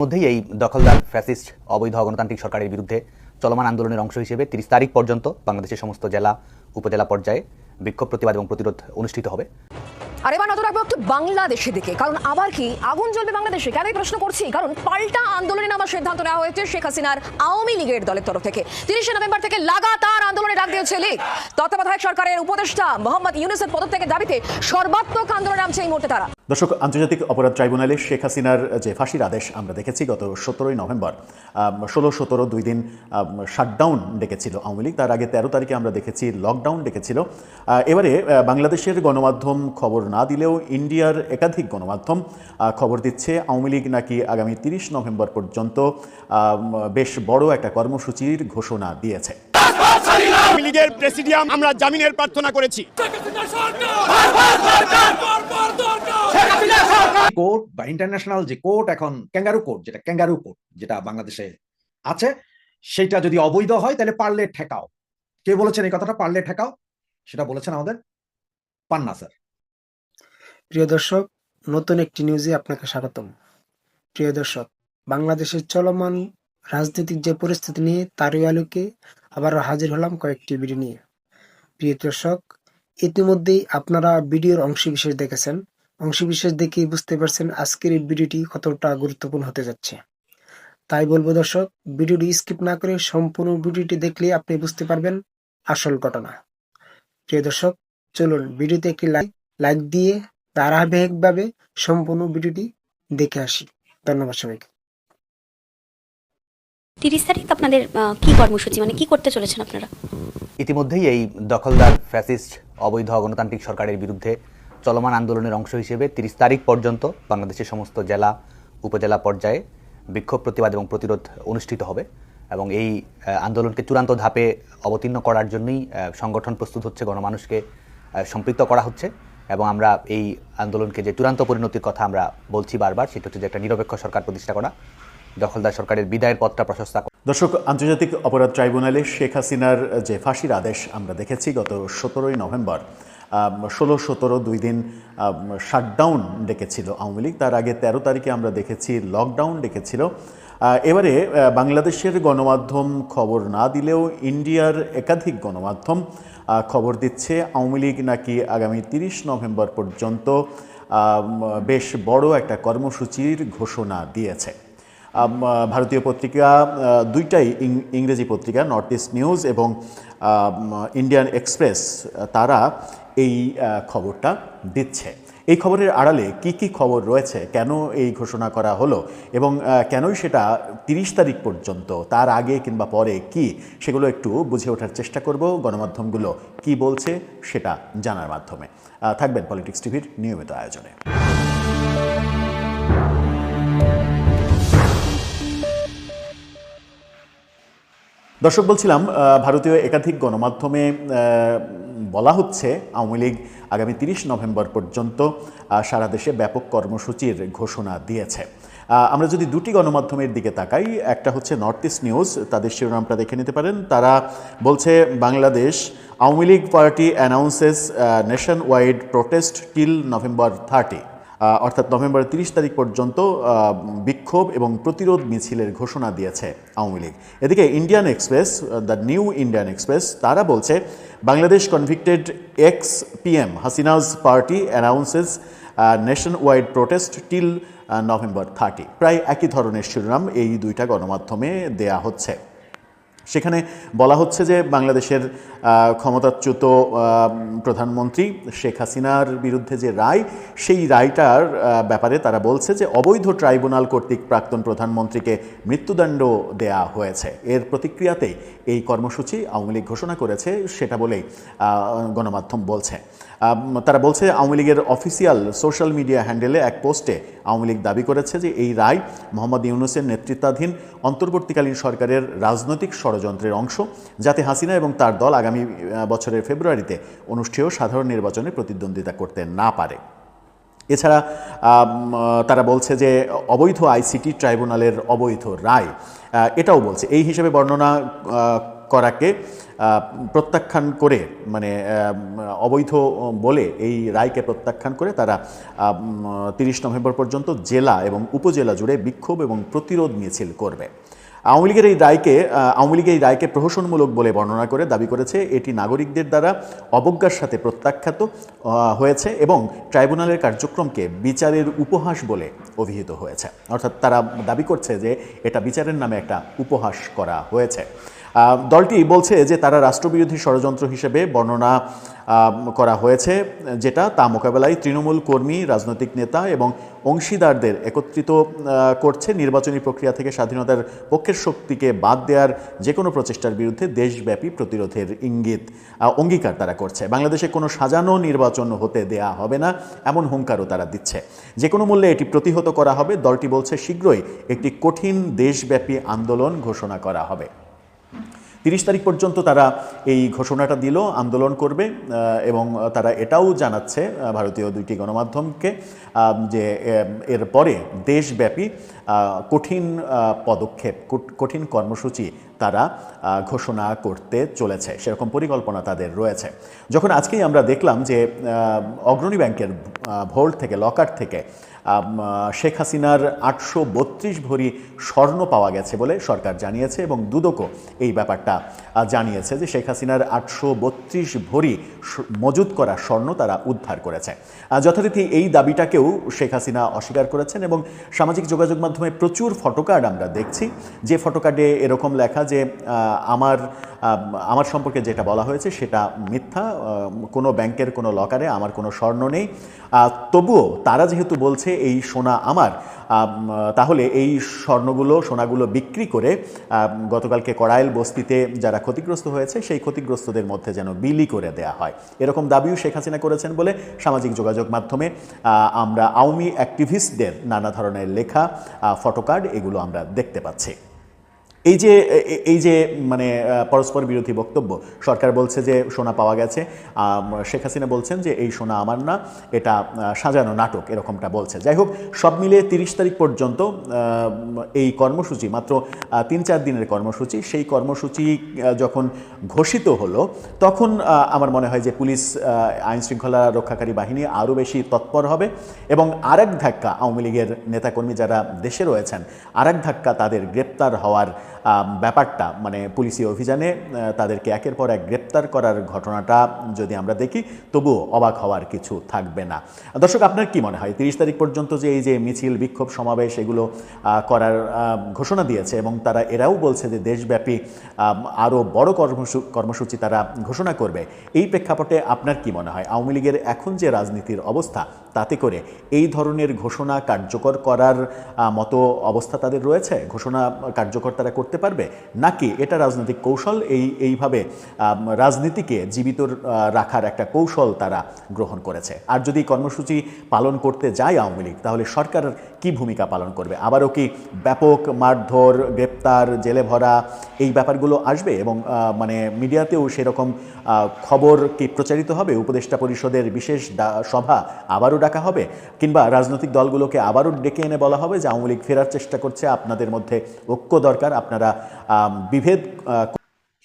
মধ্যেই এই দখলদার ফ্যাসিস্ট অবৈধ গণতান্ত্রিক সরকারের বিরুদ্ধে চলমান আন্দোলনের অংশ হিসেবে 30 তারিখ পর্যন্ত বাংলাদেশের সমস্ত জেলা উপজেলা পর্যায়ে বিক্ষোভ প্রতিবাদ এবং প্রতিরোধ অনুষ্ঠিত হবে। আর এবার নজর রাখবো একটু বাংলাদেশের দিকে, কারণ আবার কি আগুন জ্বলবে বাংলাদেশে? কেনই প্রশ্ন করছি, কারণ পাল্টা আন্দোলনে নামার সিদ্ধান্ত নেওয়া হয়েছে শেখ হাসিনার আওয়ামী লীগের দলের তরফ থেকে। 30 নভেম্বর থেকে লাগাতার আন্দোলনে ডাক দিয়েছে লীগ। তত্ত্বাবধায়ক সরকারের উপদেষ্টা মোহাম্মদ ইউনূসের পদত্যাগের দাবিতে সর্বাত্মক আন্দোলনে নামছে এই মুহূর্তে তারা। দর্শক, আন্তর্জাতিক অপরাধ ট্রাইব্যুনালে শেখ হাসিনার যে ফাঁসির আদেশ আমরা দেখেছি গত 17 নভেম্বর, 16-17 দুই দিন শাটডাউন ডেকেছিল আওয়ামী লীগ। তার আগে 13 তারিখে আমরা দেখেছি লকডাউন ডেকেছিল। এবারে বাংলাদেশের গণমাধ্যম খবর না দিলেও ইন্ডিয়ার একাধিক গণমাধ্যম খবর দিচ্ছে আওয়ামী লীগ নাকি আগামী 30 নভেম্বর পর্যন্ত বেশ বড় একটা কর্মসূচির ঘোষণা দিয়েছে। আওয়ামী লীগের প্রেসিডিয়াম আমরা জামিনের প্রার্থনা করেছি। কোর্ট বা ইন্টারন্যাশনাল যে কোর্ট, এখন ক্যাঙ্গারু কোর্ট, যেটা বাংলাদেশে আছে, সেটা যদি অবৈধ হয় তাহলে পারলে ঠেকাও। কে বলেছেন এই কথাটা, পারলে ঠেকাও? সেটা বলেছেন আমাদের পান্না স্যার। প্রিয় দর্শক, নতুন একটি নিউজে আপনাকে স্বাগতম। প্রিয় দর্শক, বাংলাদেশের চলমান রাজনৈতিক যে পরিস্থিতি নিয়ে তারই আলোকে আবারও হাজির হলাম কয়েকটি ভিডিও নিয়ে। প্রিয় দর্শক, ইতিমধ্যেই আপনারা ভিডিওর অংশবিশেষ দেখেছেন। অংশবিশেষ দেখেই বুঝতে পারছেন আজকের এই ভিডিওটি কতটা গুরুত্বপূর্ণ হতে যাচ্ছে। তাই বলবো দর্শক, ভিডিওটি স্কিপ না করে সম্পূর্ণ ভিডিওটি দেখলে আপনি বুঝতে পারবেন আসল ঘটনা। প্রিয় দর্শক, চলুন ভিডিওতে একটি লাইক দিয়ে ধারাবাহিকভাবে সম্পূর্ণ ভিডিওটি দেখে আসি। ধন্যবাদ সবাইকে। 30 তারিখ আপনাদের কি কর্মসূচি, মানে কি করতে চলেছেন আপনারা? ইতিমধ্যেই এই দখলদার ফ্যাসিস্ট অবৈধ গণতান্ত্রিক সরকারের বিরুদ্ধে চলমান আন্দোলনের অংশ হিসেবে 30 তারিখ পর্যন্ত বাংলাদেশের সমস্ত জেলা উপজেলা পর্যায়ে বিক্ষোভ প্রতিবাদ এবং প্রতিরোধ অনুষ্ঠিত হবে এবং এই আন্দোলনকে চূড়ান্ত ধাপে অবতীর্ণ করার জন্যই সংগঠন প্রস্তুত হচ্ছে, গণমানুষকে সম্পৃক্ত করা হচ্ছে এবং আমরা এই আন্দোলনকে যে চূড়ান্ত পরিণতির কথা আমরা বলছি বারবার, সেটা হচ্ছে যে একটা নিরপেক্ষ সরকার প্রতিষ্ঠা করা, দখলদার সরকারের বিদায়ের পথটা প্রশস্ত করা। দর্শক, আন্তর্জাতিক অপরাধ ট্রাইব্যুনালে শেখ হাসিনার যে ফাঁসির আদেশ আমরা দেখেছি গত 17 নভেম্বর, 16-17 দুই দিন শাটডাউন ডেকেছিল আওয়ামী লীগ। তার আগে 13 তারিখে আমরা দেখেছি লকডাউন ডেকেছিল। এবারে বাংলাদেশের গণমাধ্যম খবর না দিলেও ইন্ডিয়ার একাধিক গণমাধ্যম খবর দিচ্ছে আওয়ামী লীগ নাকি আগামী 30 নভেম্বর পর্যন্ত বেশ বড় একটা কর্মসূচির ঘোষণা দিয়েছে। ভারতীয় পত্রিকা দুইটাই, ইংরেজি পত্রিকা নর্থ ইস্ট নিউজ এবং ইন্ডিয়ান এক্সপ্রেস, তারা এই খবরটা দিচ্ছে। এই খবরের আড়ালে কি কি খবর রয়েছে, কেন এই ঘোষণা করা হলো এবং কেনই সেটা 30 তারিখ পর্যন্ত, তার আগে কিংবা পরে কি, সেগুলো একটু বুঝে ওঠার চেষ্টা করব। গণমাধ্যমগুলো কি বলছে সেটা জানার মাধ্যমে থাকবেন পলিটিক্স টিভির নিয়মিত আয়োজনে। দর্শক, বলছিলাম ভারতীয় একাধিক গণমাধ্যমে বলা হচ্ছে আওয়ামী লীগ আগামী 30 নভেম্বর পর্যন্ত সারা দেশে ব্যাপক কর্মসূচির ঘোষণা দিয়েছে। আমরা যদি দুটি গণমাধ্যমের দিকে তাকাই, একটা হচ্ছে নর্থ ইস্ট নিউজ, তাদের শিরোনামটা দেখে নিতে পারেন। তারা বলছে Bangladesh Awami League party announces nation wide protest till November 30, অর্থাৎ নভেম্বর 30 তারিখ পর্যন্ত বিক্ষোভ এবং প্রতিরোধ মিছিলের ঘোষণা দিয়েছে আওয়ামী লীগ। এদিকে Indian express, the new Indian express, তারা বলছে Bangladesh convicted x PM Hasina's party announces nation wide protest till November 30। প্রায় একই ধরনের শিরোনাম এই দুইটা গণমাধ্যমে দেয়া হচ্ছে। সেখানে বলা হচ্ছে যে বাংলাদেশের ক্ষমতাচ্যুত প্রধানমন্ত্রী শেখ হাসিনার বিরুদ্ধে যে রায়, সেই রায়টার ব্যাপারে তারা বলছে যে অবৈধ ট্রাইব্যুনাল কর্তৃক প্রাক্তন প্রধানমন্ত্রীকে মৃত্যুদণ্ড দেয়া হয়েছে। এর প্রতিক্রিয়াতেই এই কর্মসূচি আওয়ামী লীগ ঘোষণা করেছে, সেটা বলেই গণমাধ্যম বলছে। তারা বলছে আওয়ামী লীগের অফিসিয়াল সোশ্যাল মিডিয়া হ্যান্ডেলে এক পোস্টে আওয়ামী লীগ দাবি করেছে যে এই রায় মোহাম্মদ ইউনূসের নেতৃত্বাধীন অন্তর্বর্তীকালীন সরকারের রাজনৈতিক ষড়যন্ত্রের অংশ, যাতে হাসিনা এবং তার দল আগামী বছরের ফেব্রুয়ারিতে অনুষ্ঠেয় সাধারণ নির্বাচনে প্রতিদ্বন্দ্বিতা করতে না পারে। এছাড়া তারা বলছে যে অবৈধ আইসিটি ট্রাইব্যুনালের অবৈধ রায়, এটাও বলছে। এই হিসেবে বর্ণনা করাকে প্রত্যাখ্যান করে, মানে অবৈধ বলে এই রায়কে প্রত্যাখ্যান করে তারা 30 নভেম্বর পর্যন্ত জেলা এবং উপজেলা জুড়ে বিক্ষোভ এবং প্রতিরোধ মিছিল করবে। আওয়ামী লীগের এই রায়কে প্রহসনমূলক বলে বর্ণনা করে দাবি করেছে এটি নাগরিকদের দ্বারা অবজ্ঞার সাথে প্রত্যাখ্যাত হয়েছে এবং ট্রাইব্যুনালের কার্যক্রমকে বিচারের উপহাস বলে অভিহিত হয়েছে। অর্থাৎ তারা দাবি করছে যে এটা বিচারের নামে একটা উপহাস করা হয়েছে। দলটি বলছে যে তারা রাষ্ট্রবিরোধী ষড়যন্ত্র হিসেবে বর্ণনা করা হয়েছে, যেটা তা মোকাবেলায় তৃণমূল কর্মী, রাজনৈতিক নেতা এবং অংশীদারদের একত্রিত করছে। নির্বাচনী প্রক্রিয়া থেকে স্বাধীনতার পক্ষের শক্তিকে বাদ দেওয়ার যে কোনো প্রচেষ্টার বিরুদ্ধে দেশব্যাপী প্রতিরোধের অঙ্গীকার তারা করছে। বাংলাদেশে কোনো সাজানো নির্বাচন হতে দেয়া হবে না, এমন হুঙ্কারও তারা দিচ্ছে। যে কোনো মূল্যে এটি প্রতিহত করা হবে। দলটি বলছে শীঘ্রই একটি কঠিন দেশব্যাপী আন্দোলন ঘোষণা করা হবে। 30 তারিখ পর্যন্ত তারা এই ঘোষণাটা দিল, আন্দোলন করবে এবং তারা এটাও জানাচ্ছে ভারতীয় দুইটি গণমাধ্যমকে যে এরপরে দেশব্যাপী কঠিন পদক্ষেপ, কঠিন কর্মসূচি তারা ঘোষণা করতে চলেছে, সেরকম পরিকল্পনা তাদের রয়েছে। যখন আজকেই আমরা দেখলাম যে অগ্রণী ব্যাংকের ভোল্ট থেকে, লকার থেকে শেখ হাসিনার 832 ভরি স্বর্ণ পাওয়া গেছে বলে সরকার জানিয়েছে এবং দুদকও এই ব্যাপারটা জানিয়েছে যে শেখ হাসিনার 832 ভরি মজুত করা স্বর্ণ তারা উদ্ধার করেছে। যথারীতি এই দাবিটাকেও শেখ হাসিনা অস্বীকার করেছেন এবং সামাজিক যোগাযোগ মাধ্যমে প্রচুর ফটোকার্ড আমরা দেখছি, যে ফটোকার্ডে এরকম লেখা যে আমার সম্পর্কে যেটা বলা হয়েছে সেটা মিথ্যা, কোনো ব্যাংকের কোনো লকারে আমার কোনো স্বর্ণ নেই। তবুও তারা যেহেতু বলছে এই সোনা আমার, তাহলে এই সোনাগুলো বিক্রি করে গতকালকে কড়াইল বস্তিতে যারা ক্ষতিগ্রস্ত হয়েছে সেই ক্ষতিগ্রস্তদের মধ্যে যেন বিলি করে দেয়া হয়, এরকম দাবিও শেখ হাসিনা করেছেন বলে সামাজিক যোগাযোগ মাধ্যমে আমরা আওয়ামী অ্যাক্টিভিস্টদের নানা ধরনের লেখা, ফটোকার্ড এগুলো আমরা দেখতে পাচ্ছি। এই যে মানে পরস্পর বিরোধী বক্তব্য, সরকার বলছে যে সোনা পাওয়া গেছে, শেখ হাসিনা বলছেন যে এই সোনা আমার না, এটা সাজানো নাটক, এরকমটা বলছে। যাই হোক, সব মিলে 30 তারিখ পর্যন্ত এই কর্মসূচি, মাত্র 3-4 দিনের কর্মসূচি, সেই কর্মসূচি যখন ঘোষিত হলো তখন আমার মনে হয় যে পুলিশ, আইনশৃঙ্খলা রক্ষাকারী বাহিনী আরও বেশি তৎপর হবে এবং আরেক ধাক্কা আওয়ামী লীগের নেতাকর্মী যারা দেশে রয়েছেন, আরেক ধাক্কা তাদের গ্রেপ্তার হওয়ার ব্যাপারটা, মানে পুলিশি অভিযানে তাদেরকে একের পর এক গ্রেপ্তার করার ঘটনাটা যদি আমরা দেখি, তবুও অবাক হওয়ার কিছু থাকবে না। দর্শক, আপনার কি মনে হয় 30 তারিখ পর্যন্ত যে এই যে মিছিল, বিক্ষোভ, সমাবেশ এগুলো করার ঘোষণা দিয়েছে এবং এরাও বলছে যে দেশব্যাপী আরও বড় কর্মসূচি তারা ঘোষণা করবে, এই প্রেক্ষাপটে আপনার কি মনে হয় আওয়ামী লীগের এখন যে রাজনীতির অবস্থা, তাতে করে এই ধরনের ঘোষণা কার্যকর করার মতো অবস্থা তাদের রয়েছে? ঘোষণা কার্যকর তারা করতে পারবে, নাকি এটা রাজনৈতিক কৌশল, এইভাবে রাজনীতিকে জীবিত রাখার একটা কৌশল তারা গ্রহণ করেছে? আর যদি কর্মসূচি পালন করতে যায় আওয়ামী লীগ, তাহলে সরকার কি ভূমিকা পালন করবে? আবারও কি ব্যাপক মারধর, গ্রেপ্তার, জেলে ভরা এই ব্যাপারগুলো আসবে এবং মানে মিডিয়াতেও সেরকম খবর কি প্রচারিত হবে? উপদেষ্টা পরিষদের বিশেষ সভা আবারও ডাকা হবে, কিংবা রাজনৈতিক দলগুলোকে আবারও ডেকে এনে বলা হবে যে আওয়ামী লীগ ফেরার চেষ্টা করছে, আপনাদের মধ্যে ঐক্য দরকার, আপনারা বিভেদ।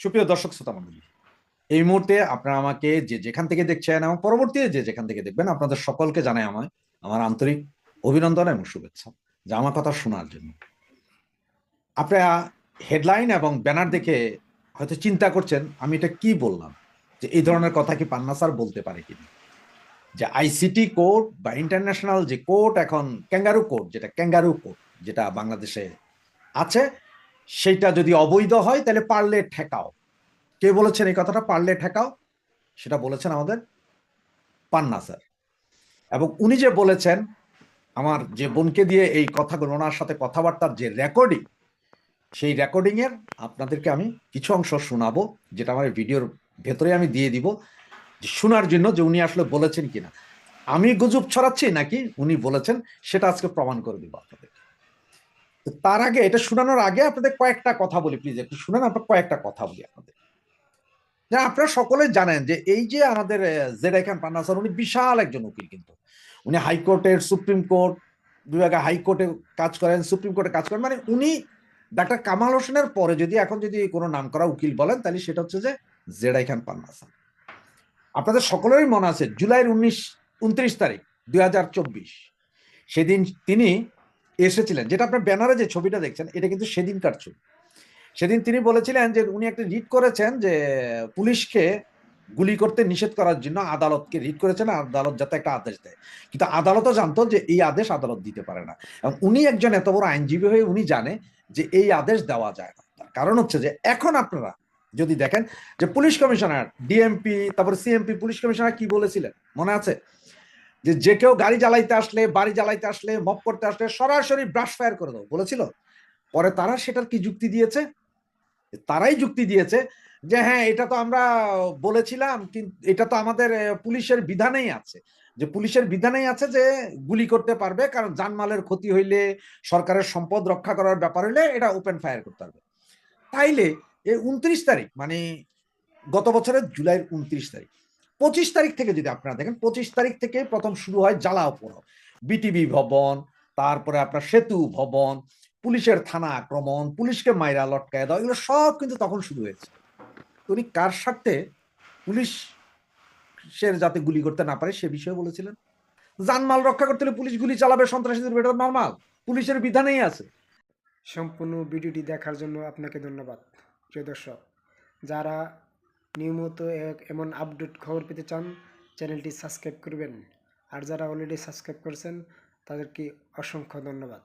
সুপ্রিয় দর্শক শ্রোতা মণ্ডলী, এই মুহূর্তে আপনারা আমাকে যেখান থেকে দেখছেন এবং পরবর্তীতে যেখান থেকে দেখবেন, আপনাদের সকলকে জানাই আমার আন্তরিক অভিনন্দন এবং শুভেচ্ছা যে আমার কথা শোনার জন্য। আপনারা হেডলাইন এবং ব্যানার দেখে হয়তো চিন্তা করছেন আমি এটা কি বললাম, যে এই ধরনের কথা কি পান্না স্যার বলতে পারে কিনা, যে আইসিটি কোর্ট বা ইন্টারন্যাশনাল যে কোর্ট, এখন ক্যাঙ্গারু কোর্ট, যেটা বাংলাদেশে আছে, সেইটা যদি অবৈধ হয় তাহলে পারলে ঠেকাও। কে বলেছেন এই কথাটা, পারলে ঠেকাও? সেটা বলেছেন আমাদের পান্না স্যার। এবং উনি যে বলেছেন, আমার যে বোনকে দিয়ে এই কথাগুলো, ওনার সাথে কথাবার্তার যে রেকর্ডিং, সেই রেকর্ডিং এর আপনাদেরকে আমি কিছু অংশ শোনাবো, যেটা আমার ভিডিওর ভেতরে আমি দিয়ে দিব, যে শোনার জন্য যে উনি আসলে বলেছেন কিনা, আমি গুজব ছড়াচ্ছি নাকি উনি বলেছেন, সেটা আজকে প্রমাণ করে দিব আপনাদের। তার আগে, এটা শোনানোর আগে আপনাদের কয়েকটা কথা বলি, প্লিজ একটু শুনেন। আপনার কয়েকটা কথা বলি আপনাদের, যে আপনারা সকলে জানেন যে এই যে আমাদের জেড খান পান্না স্যার, উনি বিশাল একজন উকিল, কিন্তু উনি হাইকোর্টের, সুপ্রিম কোর্ট, দুই জায়গায় হাইকোর্টে কাজ করেন, সুপ্রিম কোর্টে কাজ করেন, মানে উনি ডাক্তার কামাল হোসেনের পরে যদি এখন যদি কোনো নামকরা উকিল বলেন তাহলে সেটা হচ্ছে যে জেডাই খান পান্নাসা। আপনাদের সকলেরই মনে আছে জুলাইয়ের 29 তারিখ 2024 সেদিন তিনি এসেছিলেন, যেটা আপনার ব্যানারে যে ছবিটা দেখছেন এটা কিন্তু সেদিনকার ছবি। সেদিন তিনি বলেছিলেন যে উনি একটা রিট করেছেন যে পুলিশকে গুলি করতে নিষেধ করার জন্য আদালতকে রিট করেছেন, আদালত যাতে একটা আদেশ দেয়, কিন্তু আদালতও জানতো যে এই আদেশ আদালত দিতে পারে না, এবং উনি একজন এত বড় আইনজীবী হয়ে উনি জানে যে এই আদেশ দেওয়া যায় না। তার কারণ হচ্ছে যে এখন আপনারা যদি দেখেন যে পুলিশ কমিশনার, ডিএমপি, তারপর সিএমপি পুলিশ কমিশনার কি বলেছিলেন মনে আছে, যে যে কেউ গাড়ি জ্বালাইতে আসলে, বাড়ি জ্বালাইতে আসলে, মপ করতে আসলে সরাসরি ব্রাশ ফায়ার করে দাও বলেছিল। পরে তারা সেটার কি যুক্তি দিয়েছে? তারাই যুক্তি দিয়েছে যে হ্যাঁ এটা তো আমরা বলেছিলাম, কিন্তু এটা তো আমাদের পুলিশের বিধানেই আছে, যে পুলিশের বিধানেই আছে যে গুলি করতে পারবে, কারণ জানমালের ক্ষতি হইলে, সরকারের সম্পদ রক্ষা করার ব্যাপার হইলে এটা ওপেন ফায়ার করতে পারবে। তাইলে এই 29 তারিখ মানে গত বছরের জুলাইয়ের 29 তারিখ, 25 তারিখ থেকে যদি আপনারা দেখেন, 25 তারিখ থেকে প্রথম শুরু হয় জ্বালাও পোড়াও, বিটিভি ভবন, তারপরে আপনার সেতু ভবন, পুলিশের থানা আক্রমণ, পুলিশকে মাইরা লটকায় দেওয়া, এগুলো সব কিন্তু তখন শুরু হয়েছে। উনি কার স্বার্থে পুলিশের যাতে গুলি করতে না পারে সে বিষয়ে বলেছিলেন। জানমাল রক্ষা করতে হলে পুলিশ গুলি চালাবে, সন্ত্রাসীদের এটা নর্মাল, পুলিশের বিধানেই আছে। সম্পূর্ণ ভিডিওটি দেখার জন্য আপনাকে ধন্যবাদ। প্রিয় দর্শক, যারা নিয়মিত এমন আপডেট খবর পেতে চান চ্যানেলটি সাবস্ক্রাইব করবেন, আর যারা অলরেডি সাবস্ক্রাইব করেছেন তাদেরকে অসংখ্য ধন্যবাদ।